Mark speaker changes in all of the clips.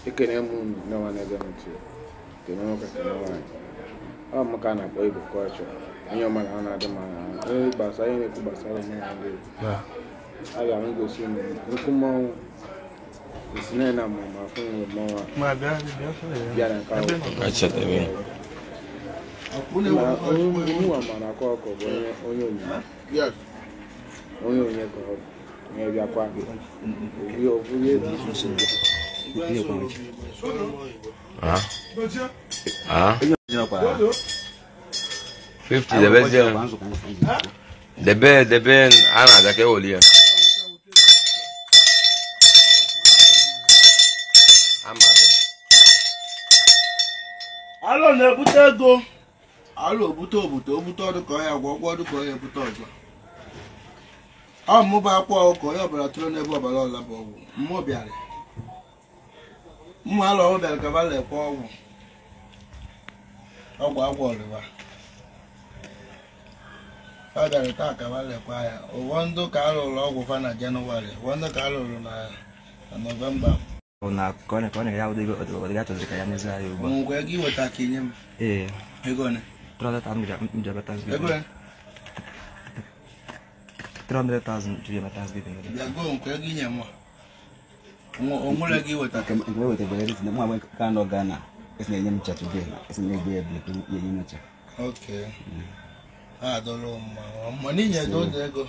Speaker 1: ekene mu na wana ga nti teno ka teno wa maka na boy ko acho anyo mala na de ma ba sa yin ku ba sa na de aga ngo si nkumo isine na mo ma fun mo ma bia bia na ka
Speaker 2: acha tebe
Speaker 1: akune wa mana ko onyo yes onyo ko ne bia kwa yo vuye
Speaker 2: Ah 50 the best ana da ke olia amade
Speaker 3: alo na ebute ego alo obute odu ko ya gwogwo odu ko ya ebute ojo mo ba kwa ko ya bra tro na ebe obala ola bo mo biare mo alo o bel ka vale ko ogwo agwo riwa father ta ka vale kwa ya o wondo ka alo ogwo fa na January wondo ka alo na November
Speaker 4: na kone ya udigo gato zika ya meza yo ba
Speaker 3: ngo yagi wata kinyem ego ne 300,000 ego ne 300,000 tuya matanz bibi ya go ngo yagi nyemo ngo lagi wata
Speaker 4: ngo wata bele ni mwa kando Ghana esne nyem cha today esne gbe ye nyem cha
Speaker 3: okay dolo ma ni nya do ego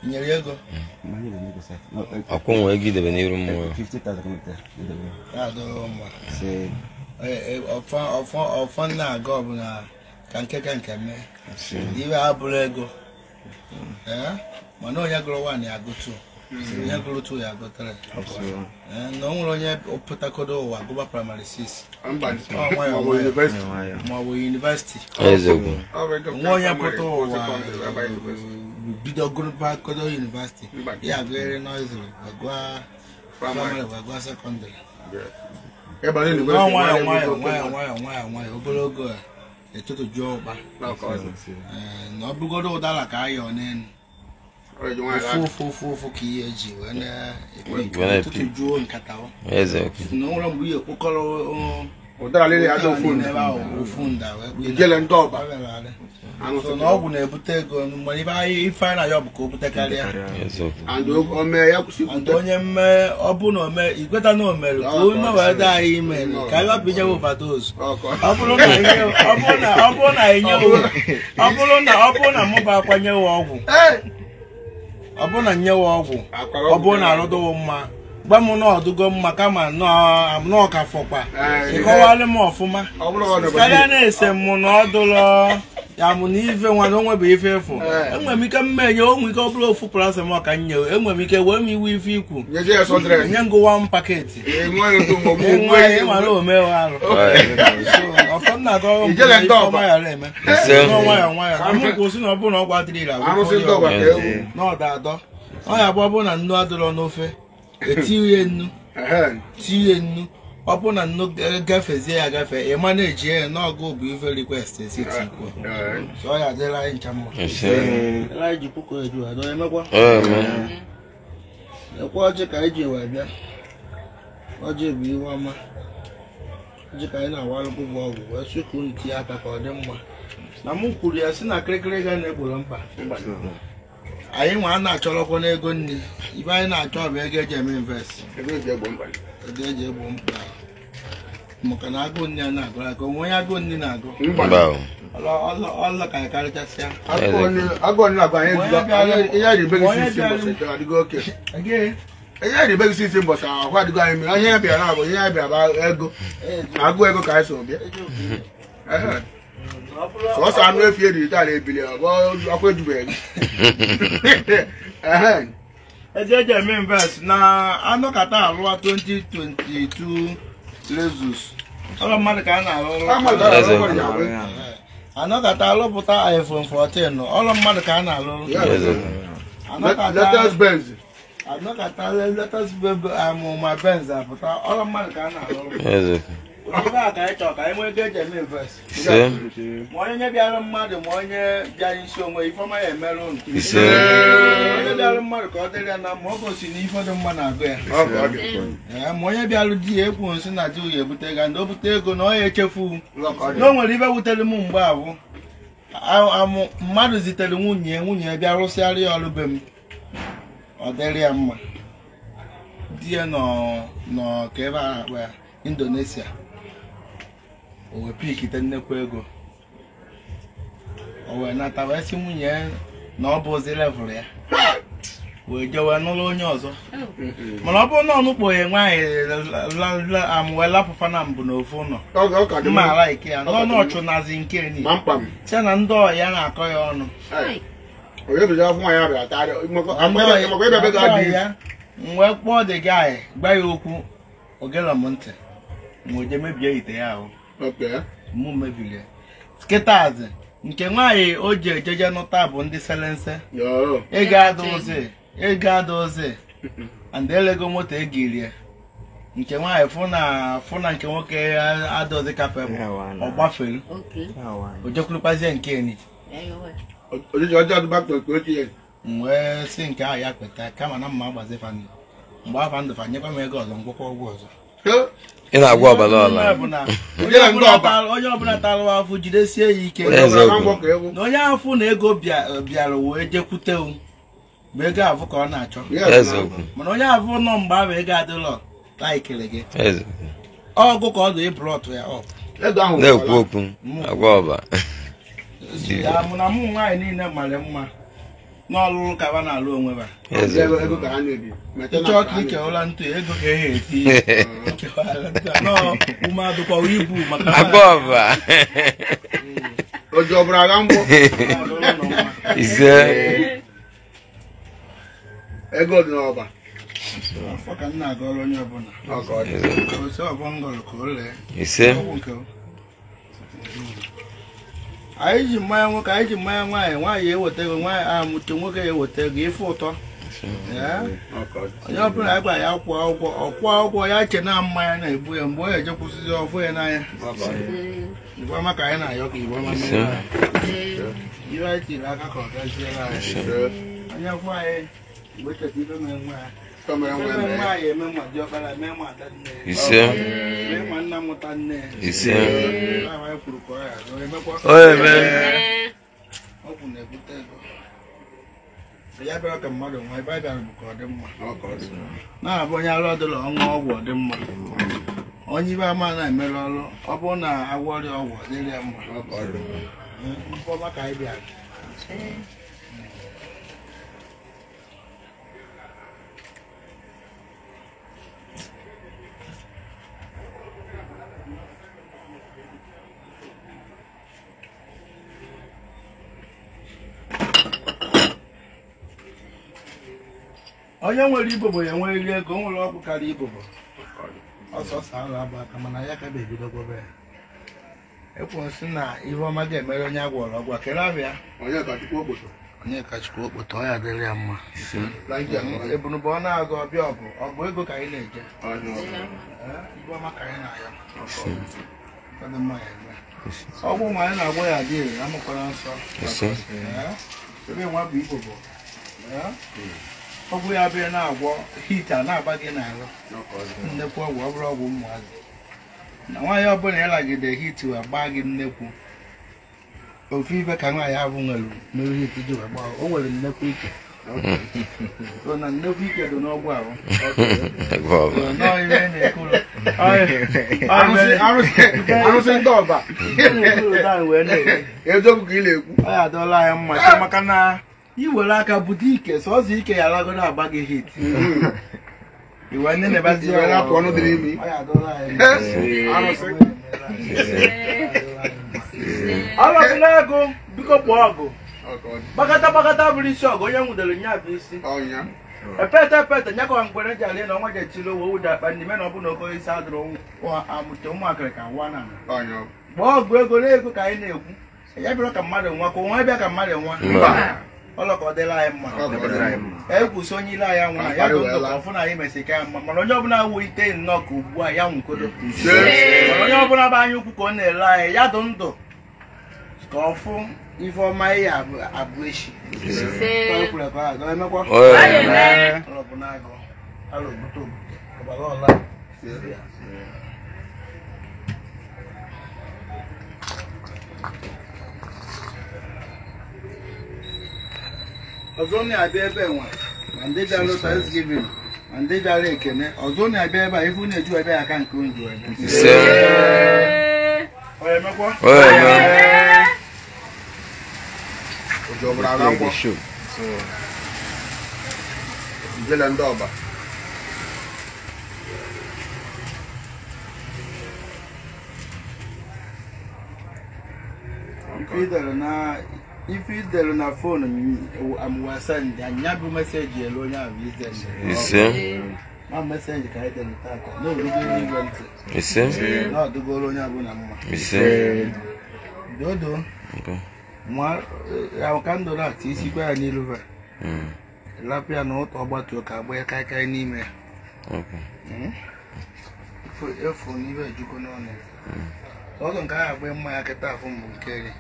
Speaker 3: nyere ego
Speaker 4: mani le nego sa
Speaker 2: akunwe gide be niru mo
Speaker 4: 50,000 komite
Speaker 3: dolo ma
Speaker 4: se
Speaker 3: ofan na go bu na kanke me iwe abulu ego mana onye gụrụ 1 ya agụ 2 onye gụrụ 2 ya agụ 3 na o nwere onye opụtakodo ụwa gụba primary 6 ma ọ bụ university nwa onye pụta ụwa bido gụrụba kodo university ya agụere nọiziri agụa primary agụa secondary nwayọ ogologo a etutu jụọ ụkpa na ọ bụgodo ụdara ka ayọ n'elu ofu ka ihe eji wee tutu jụọ nkata na nwere mgbe ihe kpụkọrọ ụdara lele aja ofu nda ijele ndị ọba na ọgwụ na-ebute ego mgbe ife anyị na ya bụ ka o butekarịa onye mme ọ bụ na ome igweta na omere ka o mewe ede anyị imere ka anyị wapụ inyewe overdose ọ bụrụ na mụba akwanyewe ọgwụ ọ bụrụ na nyewe ọgwụ ọ bụrụ na arụdowo mma gba m na ọdụgo mma kama nọọ ka fọkwa ịkọwalị m ọfụma karịa na-ese m na ọdụlọ ya mụ na ife nwa na onwe bụ ife efu enwere m ike mmenye onwe ike ọ bụla ofu paracetamol ka nye enwere m ike wee m iwu ife ikwu nye ngụwa m paketi mara omewe arụ ọfọ nna gọọmaya eme nwayọ amụ kwụsị na ọ bụrụ na ọgwụ adịrịla na ọda adọ ọ ya bụ ọ bụrụ na nnu adịrọ n'ofe etinye nnu ọ bụ na nnu gafezie ya agafe ịma na-eji ya n'ọgụ bụ ife request esiti ikwu so ya adịla anyị ncha mma anyị ji puku eju adọ emekwa ekwe ọjị ka anyị ji wee bịa ọjị bụ iwe ọma ọjị ka anyị na-awalụkwụ bụ ọgwụ wee sụkwu nti aka ka ọ dị mma na mụ kwuru ya si na kịrịkịrị ga na-egboro mkpa anyị nwa na-achọrọkwa n'ego nri ibe anyị na-achọ bụ ego eji eme invest ego eji egbo mkpa maka na agụ nri a na-agụ aka onwe onye agụ nri na-agụ ọlọ ka anyị karịchasịa ihe ribe gị sisi mbọsa ahụ adịgo anyị mere ihe bịara abụ ihe bịara ego agụ ego ka anyị so bịa sọsọ anụ efi eri taa na-ebili akwa ejubeghị eji eme invest na anọkata alụwa 2022 Lexus ọrụ mmadụ ka a na-alụ anọkata alụpụta iPhone 14 ọrụ mmadụ ka a na-alụ anọkata latest amụma Benz apụta ọrụ mmadụ ka a na-alụ Iba ka ịchọ ka enwe ego eji eme invest. Ma onye bịara mmadụ ma onye bịara isi onwe ifeọma ya emerụ unu. Onye bịara mmadụ ka ọ dịrị ya na ma ọ gosi na ife dị mma na-agụ ya. Ma onye bịara di ya ekwu nsị na di ya ebute ego ndị o bute ego na ọ ya echefu na o nwere ibe wutere m mgbe abụ mmadụ zitere nwunye bịa rụsịara ya ọrụ be m ọ dịrị ya mma di ya nọ ka ebe a na-akpọ ya Indonesia o wee pikite nnekwu ego o wee nata wee sị nwunye na ọ bụ ozi level ya wee jewe n'ụlọ onye ọzọ mana ọ bụrụ na ọnụkpo ya nwaanyị wee lapụfa na mbụ n'ofu ụlọ mma ala ike ya n'ọnụ ọchụnazi nke ni site na ndị ọya na-akọ ya ọnụ ya wee kpọọ dị gị gba ya okwu ogela m ntị mgbe mebie ite ya ahụ mụ mebiri ya skịtazi nke nwaanyị o ji ejeje nụta bụ ndị selense ego adọzi and elego moto egirie nke nwaanyị fụ na nke nwoke adọzi kapebụ ọ gbafere o jekwurukwazie nke eni wee si nke ahụ ya kweta kama na mma agbazi fandị mgbe afọ ndụ fanyekwa m ego ọzọ ngwụkwa ọgwụ ọzọ
Speaker 2: ị na-agwa ọbara ọla
Speaker 3: onye ọbụla tara afọ jidesie ya ike na onye afọ na ego bịara wee jekwute mgbe ego afọ ka ọ na-achọ mana onye afọ nọ mgbe ahụ ego adịlọ laikere gị ọgụ ka ọ dị ịbrọtụ ya
Speaker 2: na-ekwu okwu agwa ọba
Speaker 3: ya mụ na mụ nwaanyị niile mara mma n'ọlụlụ ka ba na-alụ onwe ba ịchọ ka ikewala ntụ ego ka ehe eti ume adụkwa ibu maka
Speaker 2: agwa ọba ise
Speaker 1: ego dị n'ọba
Speaker 3: afọ ka m na-agọrọ onye ọbụla osi ọbọ ngọrọ ka o lee
Speaker 2: ise
Speaker 3: anyị ji mmanya nwoke anyị ji mmanya nwaanyị eweta ego nwaanyị amụte nwoke eweta ego ife ụtọ onye ọbụla ya gwa ya ọkwụọ ụgwọ ya che na mmanya na-egbu ya mgbe ọ ya ejekwụsịzi ọfụ ya n'anya igweọma ka anyị na-ayọ ka igweọma mere ihe anyị tiri aka ka ọ gaziere anyị onye kwụ anyị mgbe cheta ife mere nwa ya nwaanyị eme nwa dị ọkpara mee nwa ada nne
Speaker 2: ise
Speaker 3: mee nwa nna mụta nne
Speaker 2: ise
Speaker 3: anyị kwuru ka ọ ya emekwa ọgwụ na-ebute ego ya bịara ka mmadụ nwa ebe a bịara bụ ka ọ dị mma na-abụ onye arụ ọdụla ọnwa ọgwụ ọ dị mma onye ibe ama na-emere ọrụ ọ bụrụ na agwọ ọrịa ọgwụ ọ dịrị ya mma mkpọma ka anyị bịara onye nwere ibobo ya nwere ego nwere ọgwụ karịa ibobo ọsọsọ ahụ abụ aka mana ya ka bebidogobe ya ekwensị na ihe ọma ga-emere onye agwọrọ ọgwụ kere abịa onye kachukwu okpoto ọ ya dịrị ya mma ebunụba ọ na-agụ ọbịa ọgụ ego ka anyị na-eje ihe ọma ka anyị na-ayọ ọgwụ ma anyị na-agwọ ya dị ire amụkwara nsọ ebe nwa bụ ibobo ọgwụ ya bịa na-agwọ hita na-agba gị n'ahụ nnekwu ọgwụ ọ bụrụ ọgwụ ụmụazị na nwaanyị ọbụla ya lagide hit wee gbaa gị nnekwu ofu ife ka nwaanyị ahụ nwere mere hit ji wee gbaa o nwere nnekwu ike so na nnekwu ike dị n'ọgwụ ahụ
Speaker 1: arụsị ndị ọba eziokwu ka ị na-ekwu
Speaker 3: ọ ya adọla anyị mma maka na iwere aka bute ike sọọsọ ike ya alagodo agba gị hit iwe nne na-ebazi
Speaker 1: apụ ọnụ dị n'imi
Speaker 3: ọlọbụla ego biko kpọọ ọgụ gbakọta bụrụ isi ọgụ onye nwudere nya bụ isi epete nyakọwa mgbere ji alie na ọnwa jetiri owe ụda akpa ndị mena ọbụla ogo isi adụrụ amụte ụmụakịrị ka nwa na gbaa ọgụ ego na ego ka anyị na-ekwu ya bịara ka mmadụ nwa ka onwe bịa ka mmadụ nwa ọlọkọdela anyị mma ekwusi onye ile anyị anwụ na ya dụ ndụ ka ọfụ na anyị mesị ka ya mma mana onye ọbụla wụ ite nnọọ ka ugbu a ya nwụkodo mana onye ọbụla bụ anya ukwu ka ọ na-ele anyị ya dụ ndụ ka ọfụ ife ọma ihe abụ echi emekwa ọlọbụnagụ alụgbute ọbara ọla ọzọ na-abịa ebe nwa ma ndị bịara Thanksgiving ma ndị bịara ekene ọzọ na-abịa ebe a ifu na-eju ebe aka nke onju ebe emekwa ndị ọba ife idelu na phone amwasandi anyabu message yelo nya vize ma message ka ide nitaka no rugo ni gwante no dugolo nya bu na mma dodo mwa ya kando na ti isi kwa ni luva lapia no to gbatu ka agba kai kai n'ime efo ni be juko no ne ozo nka agba mma ya keta afọ mbu nkeri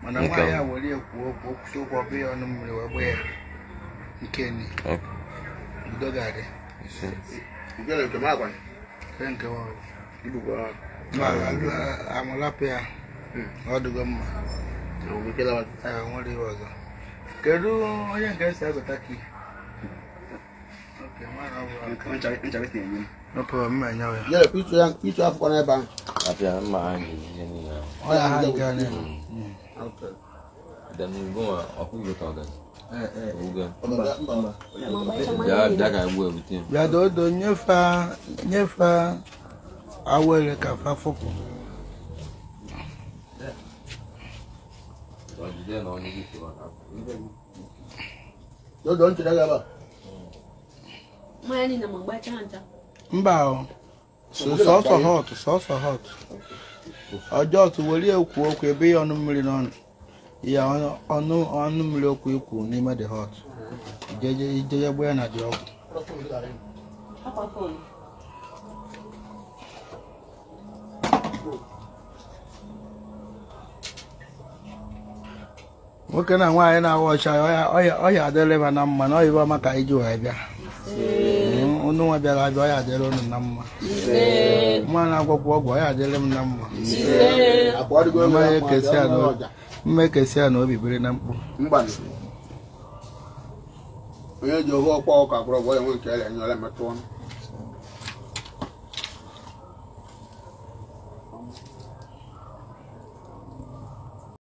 Speaker 3: mana nwa ya wali ekwu okwu okwu be ọnụ mmiri wee gbe ya nkeni dogade ngele ke magwa nke wa ibugo amulapia odugo mma ngela wa nwere ọzọ kedu onye nke esi agụtaki okay mana ọ no problem ma nyawe ya pichu afọ na ebe apia ma anyị ni o ya ha ga ne okay dan ngo aku go ta uga ya ga gbo ebutin ya do nyefa awere ka fa foko do don ti daga ba
Speaker 5: Mani na mangba chanta.
Speaker 3: Mba so hot. Ọjọ́ tí wọlé ekwu okwu ebe ọnụ mmiri n'ọnụ. Ya ọnụ mmiri okwu ekwu n'ime the hot. Ije gbe na dị ọgwụ. Nwoke na nwaanyị na-awa ọcha ọya adịrị ma na mma na ọyịba maka iji wee bịa. Unu nwa bịara abịa ọya adịrị unu na mma. Mma na-agwọkwa ọgwụ ọya adịrị m na mma. Mma ekesi ya na obi biri na mkpu.
Speaker 1: Onye ji ohu ọkwa ọka kwụrụ ọgwụ ya nwe nke ele enye ole metụ ọnụ.